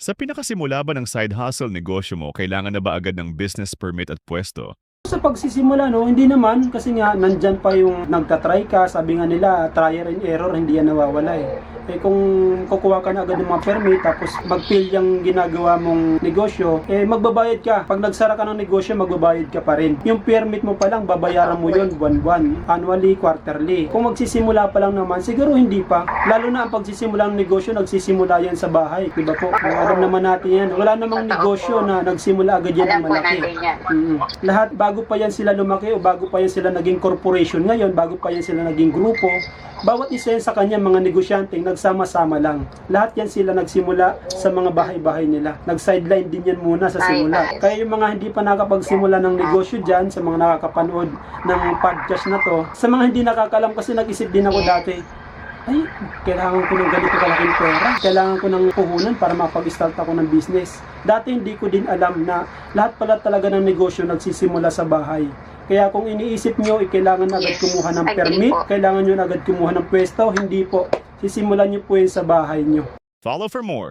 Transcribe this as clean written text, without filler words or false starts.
Sa pinakasimula ba ng side hustle negosyo mo, kailangan na ba agad ng business permit at pwesto? Sa pagsisimula, no, hindi naman kasi nga nandyan pa yung nagtatry ka, sabi nga nila, trial and error, hindi yan nawawala eh. Eh kung kukuha ka na agad ng mga permit tapos mag-fill yung ginagawa mong negosyo, eh magbabayad ka. Pag nagsara ka ng negosyo, magbabayad ka pa rin. Yung permit mo pa lang, babayaran mo yun buwan-buwan, annually, quarterly. Kung magsisimula pa lang naman, siguro hindi pa. Lalo na ang pagsisimula ng negosyo, nagsisimula yan sa bahay. Diba po? Alam naman natin yan. Wala namang negosyo na nagsimula agad yan ng malaki. Lahat bago pa yan sila lumaki o bago pa yan sila naging corporation ngayon, bago pa yan sila naging grupo, bawat isa yan sa kanya mga negosyanteng nagsama-sama lang. Lahat yan sila nagsimula sa mga bahay-bahay nila. Nag-sideline din yan muna sa simula. Kaya yung mga hindi pa nakapagsimula ng negosyo dyan, sa mga nakakapanood ng podcast na to, sa mga hindi nakakalam kasi nag-isip din ako dati, ay, kailangan ko ng ganito kalaking pera. Kailangan ko ng puhunan para makapag-start ako ng business. Dati hindi ko din alam na lahat pala talaga ng negosyo nagsisimula sa bahay. Kaya kung iniisip nyo, kailangan na agad kumuha ng permit, kailangan nyo na agad kumuha ng pwesto, hindi po. Sisimulan nyo po yun sa bahay nyo. Follow for more.